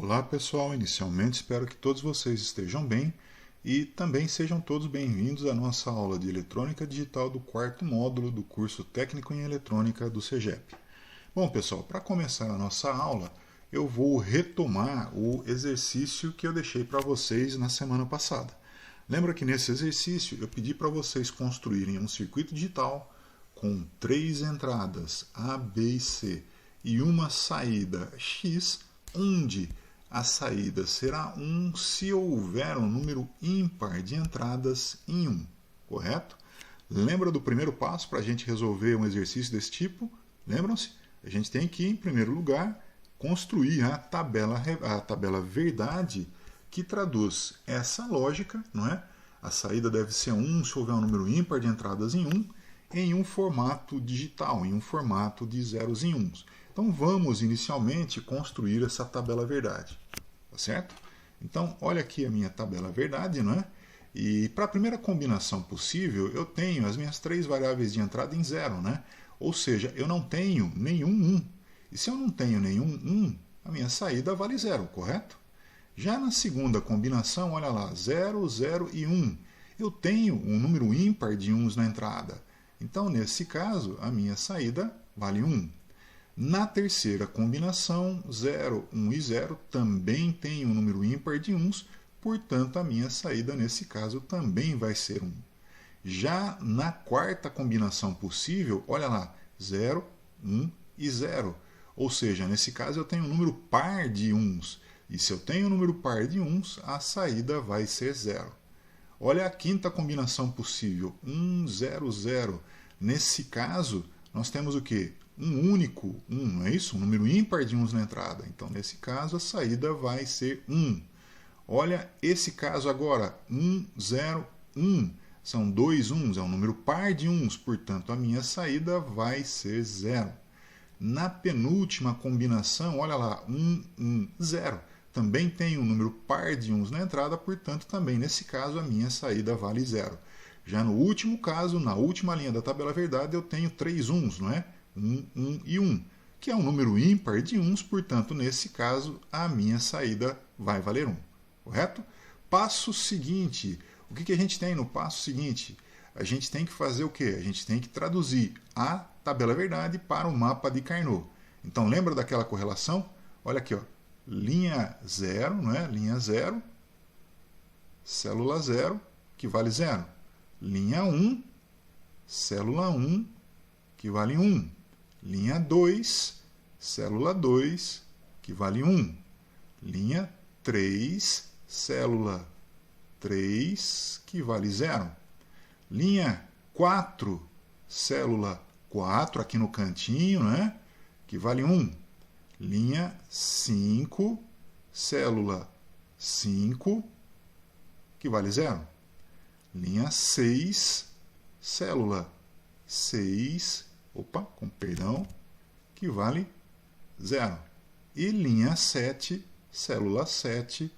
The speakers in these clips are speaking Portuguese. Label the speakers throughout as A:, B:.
A: Olá pessoal, inicialmente espero que todos vocês estejam bem e também sejam todos bem-vindos à nossa aula de Eletrônica Digital do quarto módulo do curso Técnico em Eletrônica do CEGEP. Bom pessoal, para começar a nossa aula, eu vou retomar o exercício que eu deixei para vocês na semana passada. Lembra que nesse exercício eu pedi para vocês construírem um circuito digital com 3 entradas A, B e C e uma saída X, onde a saída será 1 se houver um número ímpar de entradas em 1, correto? Lembra do primeiro passo para a gente resolver um exercício desse tipo? Lembram-se? A gente tem que, em primeiro lugar, construir a tabela verdade que traduz essa lógica, não é? A saída deve ser 1 se houver um número ímpar de entradas em um formato digital, em um formato de zeros e uns. Então vamos inicialmente construir essa tabela verdade, tá certo? Então olha aqui a minha tabela verdade, não é? E para a primeira combinação possível eu tenho as minhas 3 variáveis de entrada em zero, né? Ou seja, eu não tenho nenhum 1. E se eu não tenho nenhum 1, a minha saída vale zero, correto? Já na segunda combinação, olha lá, 0, 0 e 1. Eu tenho um número ímpar de 1s na entrada. Então, nesse caso, a minha saída vale 1. Na terceira combinação, 0, 1 e 0 também tem um número ímpar de 1s, portanto, a minha saída nesse caso também vai ser 1. Já na quarta combinação possível, olha lá, 0, 1 e 0. Ou seja, nesse caso eu tenho um número par de 1s. E se eu tenho um número par de 1s, a saída vai ser 0. Olha a quinta combinação possível, 1, 0, 0. Nesse caso, nós temos o quê? Um único 1, não é isso? Um número ímpar de 1s na entrada. Então, nesse caso, a saída vai ser 1. Olha esse caso agora, 1, 0, 1. São 2 1s, é um número par de 1s, portanto, a minha saída vai ser 0. Na penúltima combinação, olha lá, 1, 1, 0. Também tem um número par de 1s na entrada, portanto, também nesse caso a minha saída vale 0. Já no último caso, na última linha da tabela verdade, eu tenho 3 1s, não é? 1, 1 e 1, que é um número ímpar de 1s, portanto, nesse caso, a minha saída vai valer 1. Correto? Passo seguinte. O que a gente tem no passo seguinte? A gente tem que fazer o quê? A gente tem que traduzir a tabela verdade para o mapa de Carnot. Então, lembra daquela correlação? Olha aqui, ó. Linha 0, não é? Linha 0, célula 0, que vale 0. Linha 1, célula 1, que vale 1. Linha 2, célula 2, que vale 1. Linha 3, célula 3, que vale 0. Linha 4, célula 4, aqui no cantinho, né? Que vale 1. Linha 5, célula 5, que vale 0. Linha 6, célula 6, que vale 0. E linha 7, célula 7,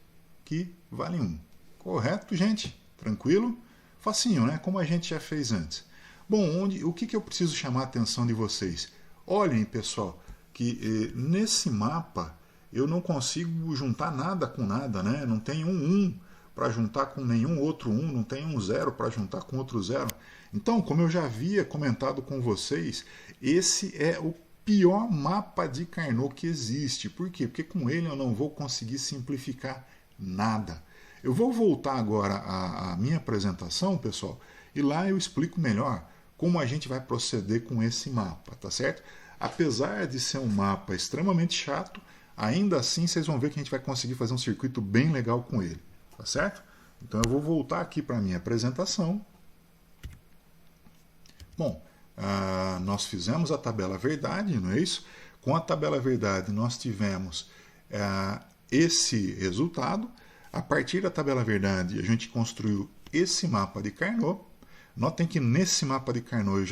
A: que vale 1. Correto, gente? Tranquilo? Facinho, né? Como a gente já fez antes. Bom, o que eu preciso chamar a atenção de vocês? Olhem, pessoal, que nesse mapa eu não consigo juntar nada com nada, né? Não tem um 1 para juntar com nenhum outro 1, não tem um 0 para juntar com outro 0. Então, como eu já havia comentado com vocês, esse é o pior mapa de Carnot que existe. Por quê? Porque com ele eu não vou conseguir simplificar nada. Eu vou voltar agora à minha apresentação, pessoal, e lá eu explico melhor como a gente vai proceder com esse mapa, tá certo? Apesar de ser um mapa extremamente chato, ainda assim vocês vão ver que a gente vai conseguir fazer um circuito bem legal com ele, tá certo? Então eu vou voltar aqui para a minha apresentação. Bom, nós fizemos a tabela verdade, não é isso? Com a tabela verdade nós tivemos esse resultado. A partir da tabela verdade a gente construiu esse mapa de Carnot. Notem que nesse mapa de Carnot eu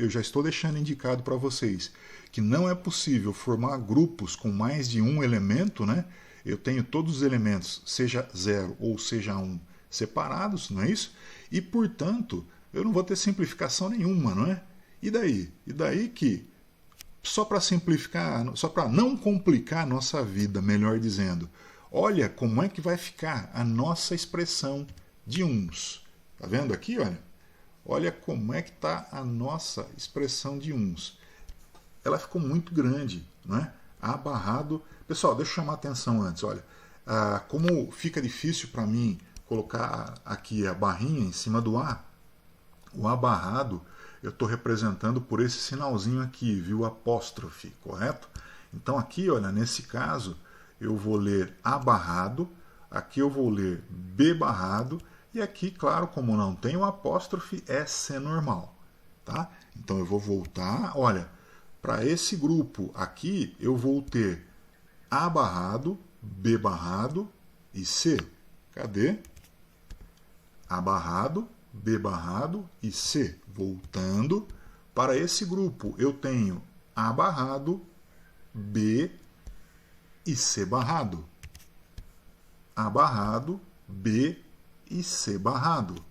A: já estou deixando indicado para vocês que não é possível formar grupos com mais de um elemento, né? Eu tenho todos os elementos, seja 0 ou seja 1, separados, não é isso? E, portanto, eu não vou ter simplificação nenhuma, não é? E daí? E daí que só para simplificar, só para não complicar a nossa vida, melhor dizendo, olha como é que vai ficar a nossa expressão de uns. Tá vendo aqui, olha? Olha como é que está a nossa expressão de uns. Ela ficou muito grande, não é? A barrado... Pessoal, deixa eu chamar a atenção antes, olha. Como fica difícil para mim colocar aqui a barrinha em cima do A, o A barrado eu estou representando por esse sinalzinho aqui, viu? Apóstrofe, correto? Então aqui, olha, nesse caso, eu vou ler A barrado, aqui eu vou ler B barrado, e aqui, claro, como não tem o apóstrofe, é C normal, tá? Então eu vou voltar, olha, para esse grupo aqui, eu vou ter A barrado, B barrado e C. Cadê? A barrado, B barrado e C. Voltando para esse grupo, eu tenho A barrado, B e C barrado. A barrado, B e C barrado.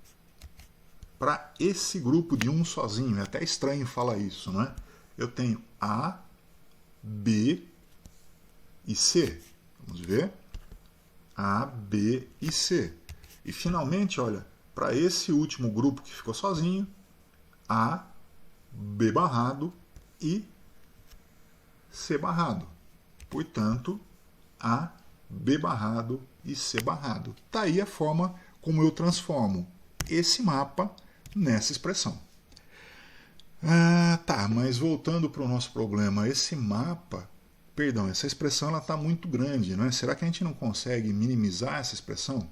A: Para esse grupo de um sozinho, é até estranho falar isso, né? Eu tenho A, B e C. Vamos ver? A, B e C. E finalmente, olha, para esse último grupo que ficou sozinho, A, B barrado e C barrado. Portanto, A, B barrado e C barrado. Está aí a forma como eu transformo esse mapa nessa expressão. Tá, mas voltando para o nosso problema, esse mapa, perdão, essa expressão está muito grande, não é? Será que a gente não consegue minimizar essa expressão?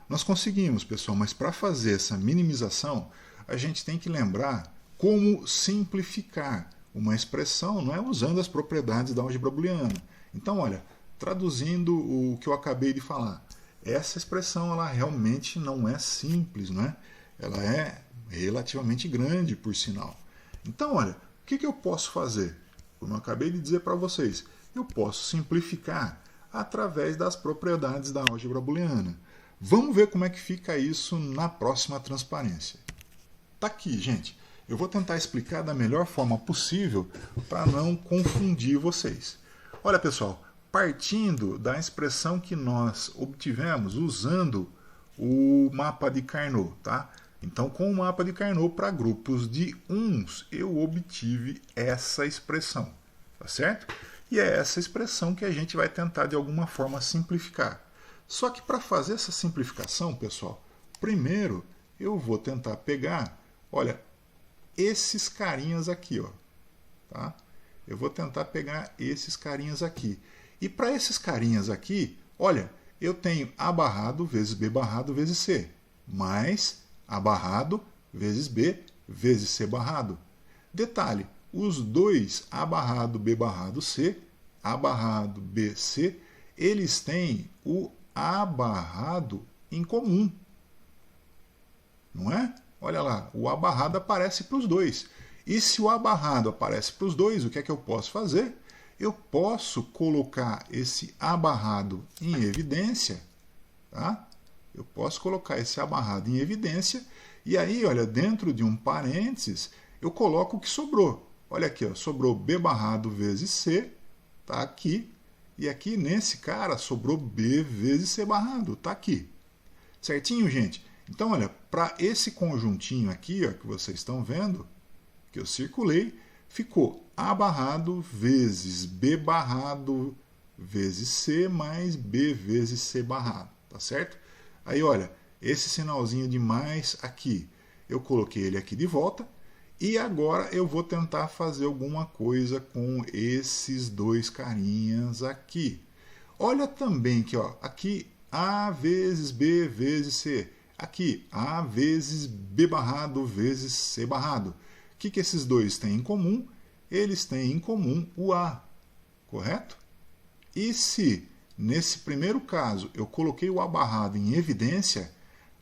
A: Nós conseguimos, pessoal, mas para fazer essa minimização, a gente tem que lembrar como simplificar uma expressão, não é, usando as propriedades da álgebra booleana. Então, olha, traduzindo o que eu acabei de falar, essa expressão ela realmente não é simples, não é? Ela é relativamente grande, por sinal. Então, olha, o que eu posso fazer? Como eu acabei de dizer para vocês, eu posso simplificar através das propriedades da álgebra booleana. Vamos ver como é que fica isso na próxima transparência. Tá aqui, gente. Eu vou tentar explicar da melhor forma possível para não confundir vocês. Olha, pessoal, partindo da expressão que nós obtivemos usando o mapa de Carnot, tá? Então, com o mapa de Carnot para grupos de uns, eu obtive essa expressão, tá certo? E é essa expressão que a gente vai tentar de alguma forma simplificar. Só que para fazer essa simplificação, pessoal, primeiro eu vou tentar pegar, olha, esses carinhas aqui, ó, tá? Eu vou tentar pegar esses carinhas aqui. E para esses carinhas aqui, olha, eu tenho A barrado vezes B barrado vezes C, mais A barrado vezes B vezes C barrado. Detalhe, os dois A barrado, B barrado, C, A barrado, B, C, eles têm o A barrado em comum. Não é? Olha lá, o A barrado aparece para os dois. E se o A barrado aparece para os dois, o que é que eu posso fazer? Eu posso colocar esse A barrado em evidência, tá? Eu posso colocar esse A barrado em evidência, e aí, olha, dentro de um parênteses, eu coloco o que sobrou. Olha aqui, ó, sobrou B barrado vezes C, tá aqui, e aqui nesse cara sobrou B vezes C barrado, tá aqui. Certinho, gente? Então, olha, para esse conjuntinho aqui, ó, que vocês estão vendo, que eu circulei, ficou A barrado vezes B barrado vezes C mais B vezes C barrado, tá certo? Aí, olha, esse sinalzinho de mais aqui, eu coloquei ele aqui de volta, e agora eu vou tentar fazer alguma coisa com esses dois carinhas aqui. Olha também que, ó, aqui A vezes B vezes C, aqui A vezes B barrado vezes C barrado. O que esses dois têm em comum? Eles têm em comum o A, correto? E se, nesse primeiro caso, eu coloquei o A barrado em evidência,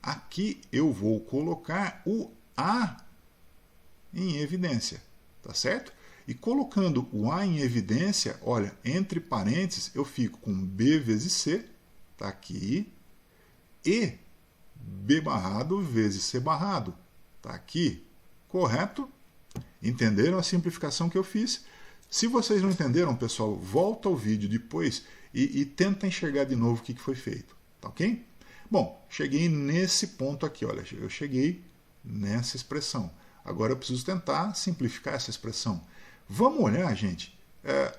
A: aqui eu vou colocar o A em evidência, tá certo? E colocando o A em evidência, olha, entre parênteses, eu fico com B vezes C, tá aqui, e B barrado vezes C barrado, tá aqui, correto? Entenderam a simplificação que eu fiz? Se vocês não entenderam, pessoal, volta ao vídeo depois e tenta enxergar de novo o que foi feito, tá ok? Bom, cheguei nesse ponto aqui, olha, eu cheguei nessa expressão. Agora eu preciso tentar simplificar essa expressão. Vamos olhar, gente,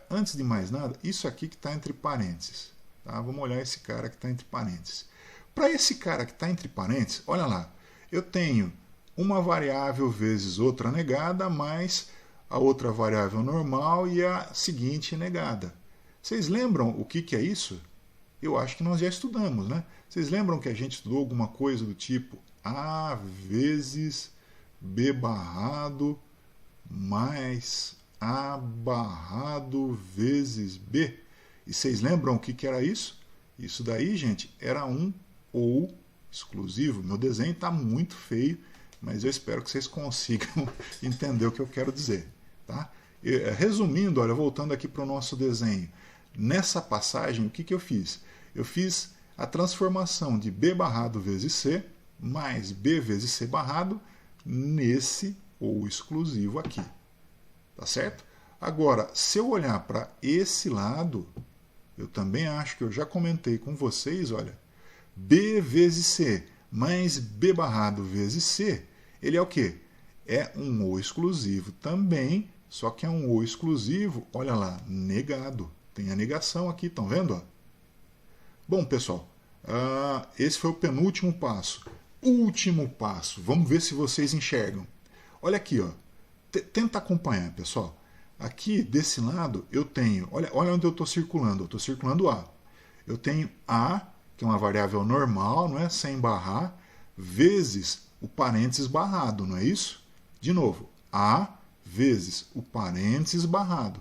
A: antes de mais nada, isso aqui que está entre parênteses. Tá? Vamos olhar esse cara que está entre parênteses. Para esse cara que está entre parênteses, olha lá, eu tenho uma variável vezes outra negada, mais a outra variável normal e a seguinte negada. Vocês lembram o que é isso? Eu acho que nós já estudamos, né? Vocês lembram que a gente estudou alguma coisa do tipo A vezes B barrado mais A barrado vezes B? E vocês lembram o que era isso? Isso daí, gente, era um ou exclusivo. Meu desenho está muito feio, mas eu espero que vocês consigam entender o que eu quero dizer. Tá? Resumindo, olha, voltando aqui para o nosso desenho. Nessa passagem, o que eu fiz? Eu fiz a transformação de B barrado vezes C mais B vezes C barrado nesse ou exclusivo aqui. Tá certo? Agora, se eu olhar para esse lado, eu também acho que eu já comentei com vocês, olha, B vezes C mais B barrado vezes C, ele é o quê? É um ou exclusivo também, só que é um ou exclusivo, olha lá, negado. Tem a negação aqui, estão vendo? Bom, pessoal, esse foi o penúltimo passo. Último passo, vamos ver se vocês enxergam. Olha aqui, ó. Tenta acompanhar, pessoal. Aqui, desse lado, eu tenho, olha onde eu estou circulando. Eu estou circulando A. Eu tenho A, que é uma variável normal, não é? Sem barrar, vezes o parênteses barrado, não é isso? De novo, A vezes o parênteses barrado.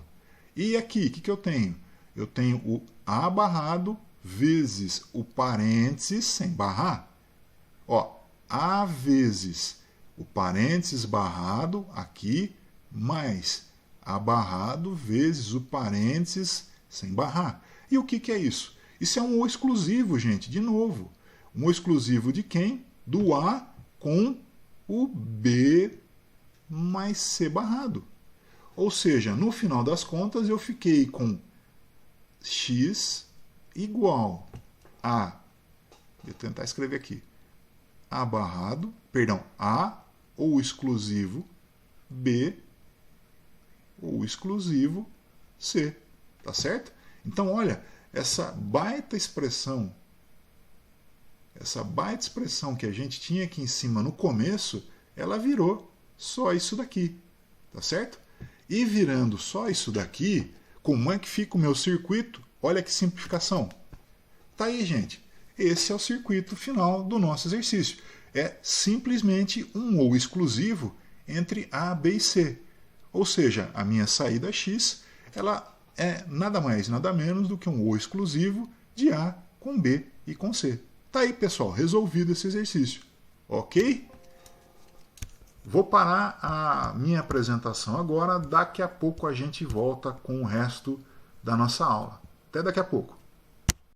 A: E aqui, o que eu tenho? Eu tenho o A barrado vezes o parênteses sem barrar. Ó, A vezes o parênteses barrado aqui, mais A barrado vezes o parênteses sem barrar. E o que é isso? Isso é um ou exclusivo, gente, de novo. Um ou exclusivo de quem? Do A com o B mais C barrado. Ou seja, no final das contas, eu fiquei com x igual a, vou tentar escrever aqui, A barrado, perdão, A ou exclusivo B ou exclusivo C. Tá certo? Então, olha, essa baita expressão que a gente tinha aqui em cima no começo, ela virou só isso daqui. Tá certo? E virando só isso daqui, como é que fica o meu circuito? Olha que simplificação. Tá aí, gente. Esse é o circuito final do nosso exercício. É simplesmente um ou exclusivo entre A, B e C. Ou seja, a minha saída X, ela é nada mais, nada menos do que um ou exclusivo de A com B e com C. Tá aí, pessoal, resolvido esse exercício. Ok? Vou parar a minha apresentação agora, daqui a pouco a gente volta com o resto da nossa aula. Até daqui a pouco.